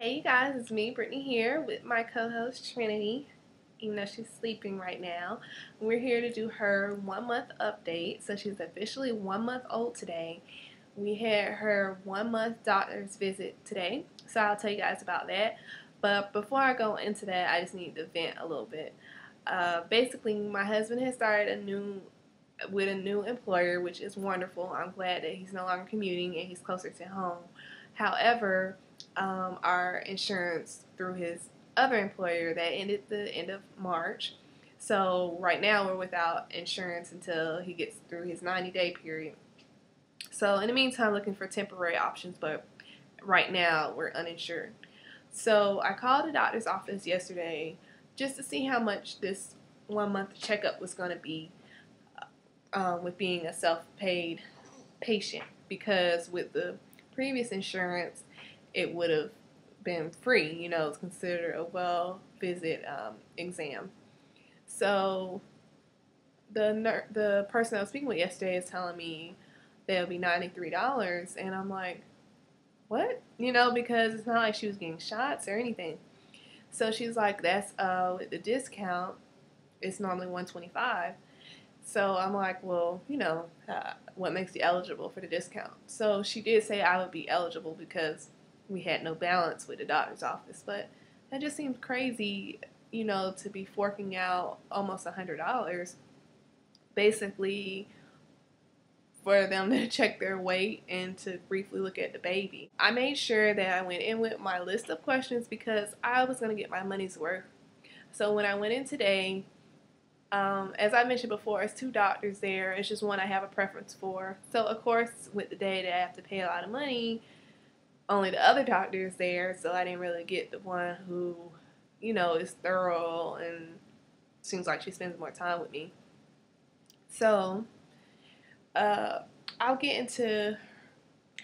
Hey you guys, it's me, Brittany, here with my co-host Trinity, even though she's sleeping right now. We're here to do her 1 month update. So she's officially 1 month old today. We had her 1 month doctor's visit today, so I'll tell you guys about that. But before I go into that, I just need to vent a little bit. Basically, my husband has started with a new employer, which is wonderful. I'm glad that he's no longer commuting and he's closer to home. However, our insurance through his other employer that ended the end of March. So right now we're without insurance until he gets through his 90-day period. So in the meantime, looking for temporary options, but right now we're uninsured. So I called the doctor's office yesterday just to see how much this 1 month checkup was going to be with being a self-paid patient, because with the previous insurance it would have been free. It's considered a well visit exam. So the person I was speaking with yesterday is telling me that it'll be $93, and I'm like, what? Because it's not like she was getting shots or anything. So she's like, that's with the discount, it's normally $125. So I'm like, well, what makes you eligible for the discount? So she did say I would be eligible because we had no balance with the doctor's office. But that just seems crazy, to be forking out almost $100 basically for them to check their weight and to briefly look at the baby. I made sure that I went in with my list of questions because I was going to get my money's worth. So when I went in today, as I mentioned before, it's two doctors there. It's just one I have a preference for. So, of course, with the day that I have to pay a lot of money, only the other doctor is there. So I didn't really get the one who, is thorough and seems like she spends more time with me. So, I'll get into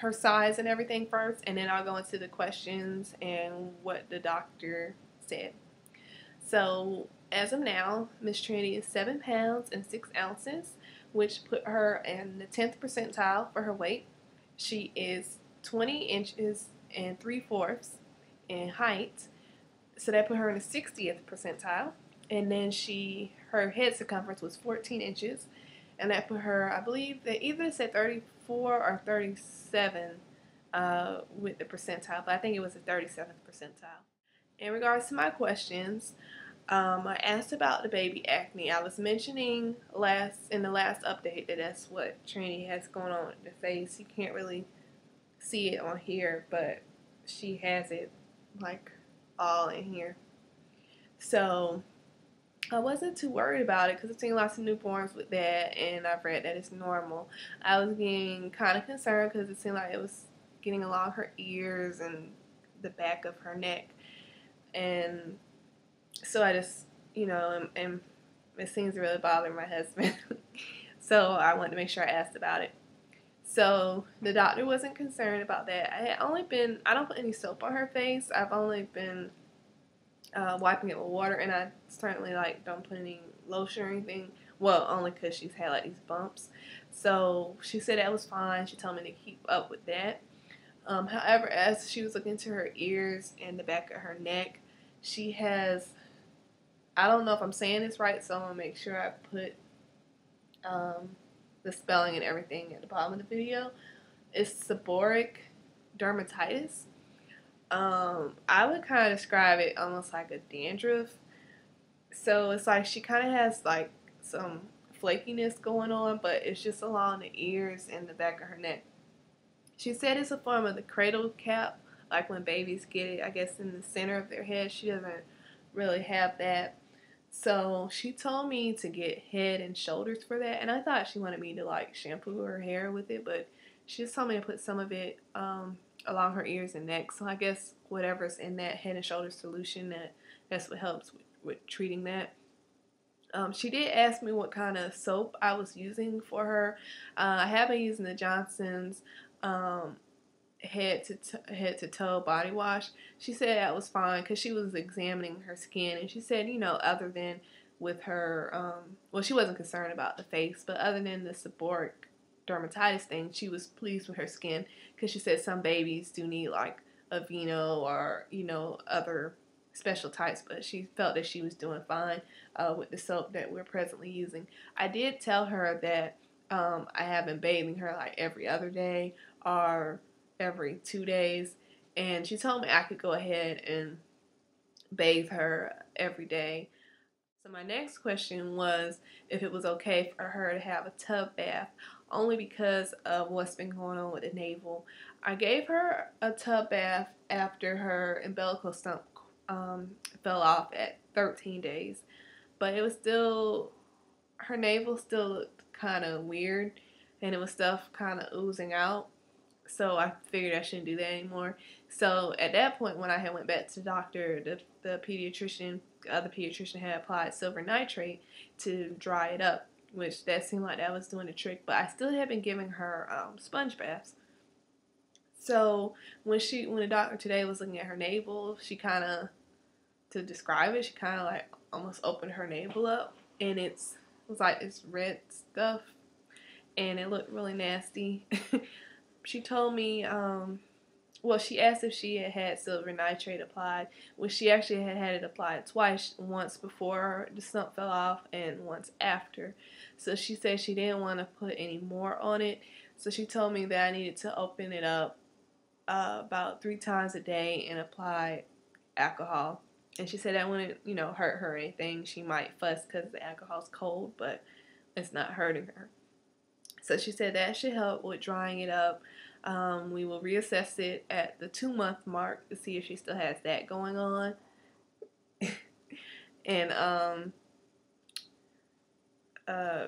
her size and everything first, and then I'll go into the questions and what the doctor said. So, as of now, Miss Trinity is 7 pounds and 6 ounces, which put her in the 10th percentile for her weight. She is 20 inches and 3/4 in height, so that put her in the 60th percentile. And then her head circumference was 14 inches, and that put her, I believe, they either said 34 or 37 with the percentile, but I think it was the 37th percentile. In regards to my questions, I asked about the baby acne. I was mentioning in the last update that that's what Trinity has going on with the face. You can't really see it on here, but she has it like all in here. So I wasn't too worried about it because I've seen lots of newborns with that, and I've read that it's normal. I was getting kind of concerned because it seemed like it was getting along her ears and the back of her neck, and so I just, and it seems to really bother my husband. So I wanted to make sure I asked about it. So the doctor wasn't concerned about that. I don't put any soap on her face. I've only been wiping it with water, and I certainly don't put any lotion or anything. Well, only because she's had like these bumps. So she said that was fine. She told me to keep up with that. However, as she was looking into her ears and the back of her neck, she has, I don't know if I'm saying this right, so I'm going to make sure I put the spelling and everything at the bottom of the video. It's Boric Dermatitis. I would kind of describe it almost like a dandruff. So it's like she kind of has like some flakiness going on, but it's just along the ears and the back of her neck. She said it's a form of the cradle cap, like when babies get it, I guess, in the center of their head. She doesn't really have that. So she told me to get Head and Shoulders for that, and I thought she wanted me to like shampoo her hair with it, but she just told me to put some of it along her ears and neck. So I guess whatever's in that Head and Shoulders solution, that's what helps with treating that. She did ask me what kind of soap I was using for her. I have been using the Johnson's head to toe body wash. She said that was fine because she was examining her skin, and she said, other than with her, well, she wasn't concerned about the face, but other than the seborrheic dermatitis thing, she was pleased with her skin because she said some babies do need like Aveeno or, you know, other special types, but she felt that she was doing fine with the soap that we're presently using. I did tell her that I have been bathing her like every other day or every 2 days, and she told me I could go ahead and bathe her every day. So my next question was if it was okay for her to have a tub bath, only because of what's been going on with the navel. I gave her a tub bath after her umbilical stump fell off at 13 days, but it was still, her navel still looked kind of weird, and it was stuff kind of oozing out. So I figured I shouldn't do that anymore. So at that point, when I had went back to the doctor, the pediatrician, the other pediatrician had applied silver nitrate to dry it up, which that seemed like that was doing the trick. But I still had been giving her sponge baths. So when the doctor today was looking at her navel, she kind of, to describe it, she kind of like almost opened her navel up, and it was like this red stuff, and it looked really nasty. She told me, well, she asked if she had had silver nitrate applied, which she actually had it applied twice, once before the stump fell off and once after. So she said she didn't want to put any more on it. So she told me that I needed to open it up about 3 times a day and apply alcohol. And she said that wouldn't, you know, hurt her or anything. She might fuss because the alcohol's cold, but it's not hurting her. So she said that should help with drying it up. We will reassess it at the 2-month mark to see if she still has that going on. And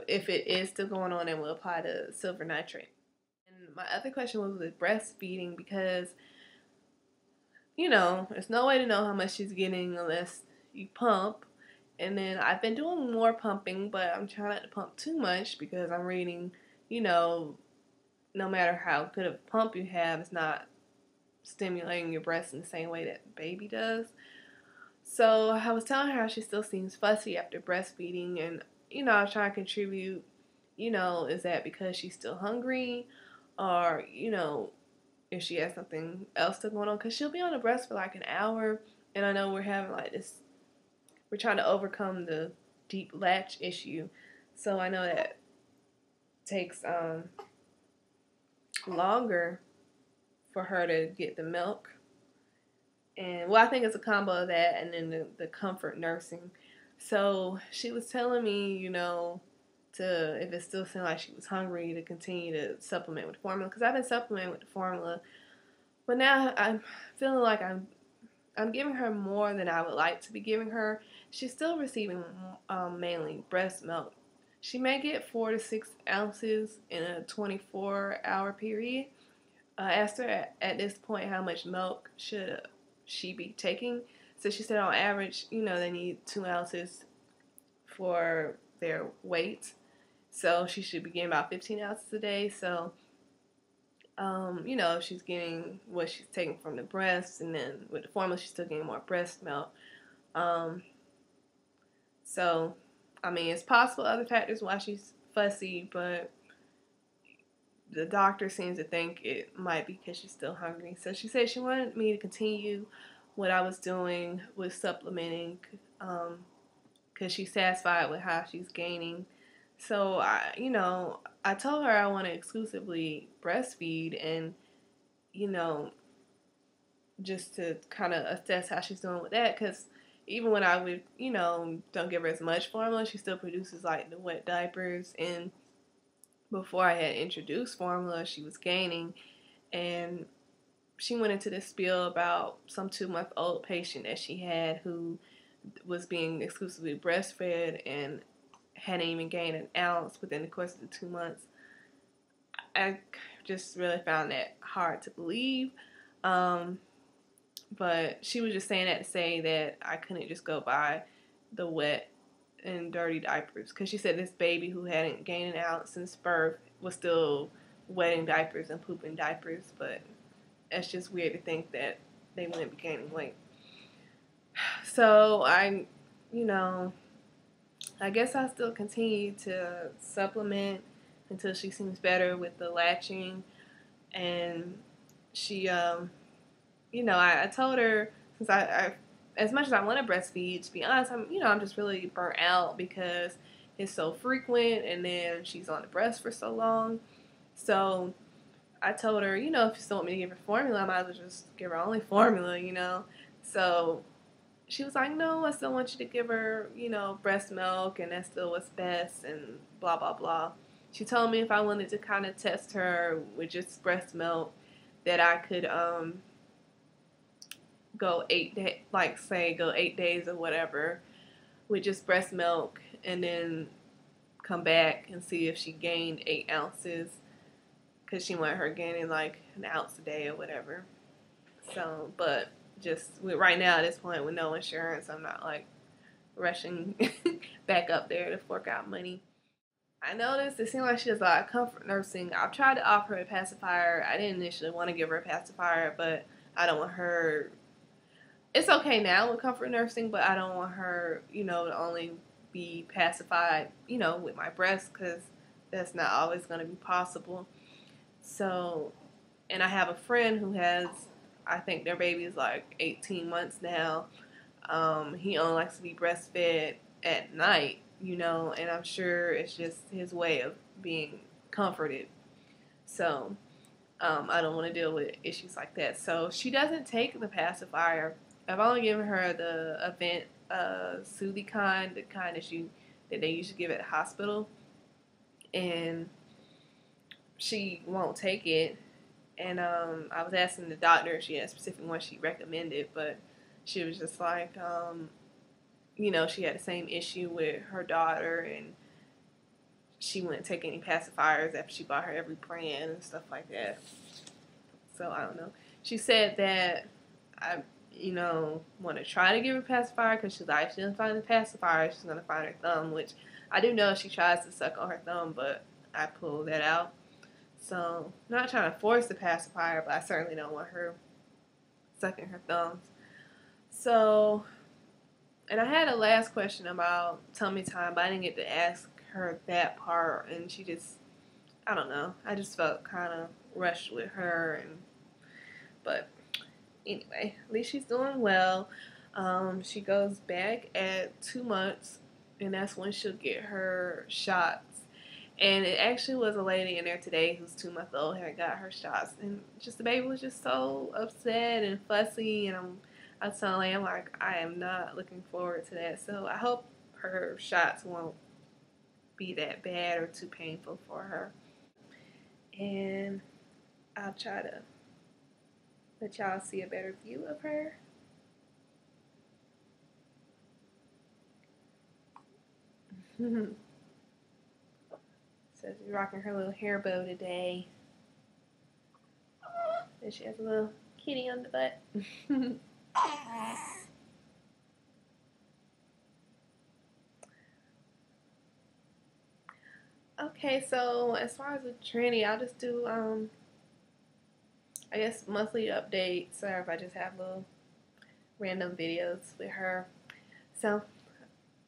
if it is still going on, then we'll apply the silver nitrate. And my other question was with breastfeeding, because, you know, there's no way to know how much she's getting unless you pump. And then I've been doing more pumping, but I'm trying not to pump too much because I'm reading, you know, no matter how good of a pump you have, it's not stimulating your breast in the same way that the baby does. So I was telling her how she still seems fussy after breastfeeding, and, you know, I was trying to contribute, you know, is that because she's still hungry, or, you know, if she has something else still going on, because she'll be on the breast for like an hour, and I know we're having like this, we're trying to overcome the deep latch issue, so I know that takes longer for her to get the milk. And, well, I think it's a combo of that and then the comfort nursing. So she was telling me, you know, to, if it still seemed like she was hungry, to continue to supplement with formula, because I've been supplementing with the formula, but now I'm feeling like I'm giving her more than I would like to be giving her. She's still receiving mainly breast milk. She may get 4 to 6 ounces in a 24-hour period. I asked her at this point how much milk should she be taking. So she said on average, you know, they need 2 ounces for their weight. So she should be getting about 15 ounces a day. So, you know, if she's getting what she's taking from the breast, and then with the formula, she's still getting more breast milk. So, I mean, it's possible other factors why she's fussy, but the doctor seems to think it might be because she's still hungry. So she said she wanted me to continue what I was doing with supplementing, because she's satisfied with how she's gaining. So I told her I want to exclusively breastfeed, and, you know, just to kind of assess how she's doing with that, because even when I would, you know, don't give her as much formula, she still produces like the wet diapers. And before I had introduced formula, she was gaining, and she went into this spiel about some 2-month-old patient that she had who was being exclusively breastfed and hadn't even gained an ounce within the course of the 2 months. I just really found that hard to believe. But she was just saying that to say that I couldn't just go by the wet and dirty diapers, because she said this baby who hadn't gained an ounce since birth was still wetting diapers and pooping diapers, but it's just weird to think that they wouldn't be gaining weight. So I guess I'll still continue to supplement until she seems better with the latching. And she you know, I told her, since I as much as I want to breastfeed, to be honest, I'm just really burnt out because it's so frequent, and then she's on the breast for so long. So I told her, if you still want me to give her formula, I might as well just give her only formula. So she was like, no, I still want you to give her, breast milk, and that's still what's best, and blah, blah, blah. She told me if I wanted to kind of test her with just breast milk, that I could go 8 days, like say go 8 days or whatever, with just breast milk, and then come back and see if she gained 8 ounces, because she wanted her gaining like an ounce a day or whatever. So, but just right now at this point with no insurance, I'm not like rushing back up there to fork out money. I noticed it seemed like she does a lot of comfort nursing. I've tried to offer her a pacifier. I didn't initially want to give her a pacifier, but I don't want her. It's okay now with comfort nursing, but I don't want her, to only be pacified, with my breast, because that's not always going to be possible. So, and I have a friend who has, I think their baby is like 18 months now. He only likes to be breastfed at night, and I'm sure it's just his way of being comforted. So, I don't want to deal with issues like that. So she doesn't take the pacifier. I've only given her the event Soothie kind, the kind that they usually give at the hospital, and she won't take it. And I was asking the doctor if she had a specific one she recommended, but she was just like, she had the same issue with her daughter, and she wouldn't take any pacifiers after she bought her every brand and stuff like that. So I don't know. She said that I, want to try to give her a pacifier, because she's like, if she doesn't find the pacifier, she's gonna find her thumb, which I do know she tries to suck on her thumb, but I pulled that out. So, I'm not trying to force the pacifier, but I certainly don't want her sucking her thumbs. So, and I had a last question about tummy time, but I didn't get to ask her that part, and she just, I don't know. I just felt kind of rushed with her, but anyway, at least she's doing well. She goes back at 2 months, and that's when she'll get her shots. And it actually was a lady in there today who's 2 months old had got her shots, and just the baby was just so upset and fussy. And I was telling her, I'm like, I am not looking forward to that. So I hope her shots won't be that bad or too painful for her. And I'll try to let y'all see a better view of her. So she's rocking her little hair bow today. And she has a little kitty on the butt. Okay, so as far as the Trinity, I'll just do I guess monthly updates, or if I just have little random videos with her. So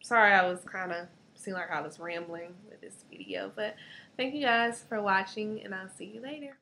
sorry, I was kind of seemed like I was rambling with this video, but thank you guys for watching, and I'll see you later.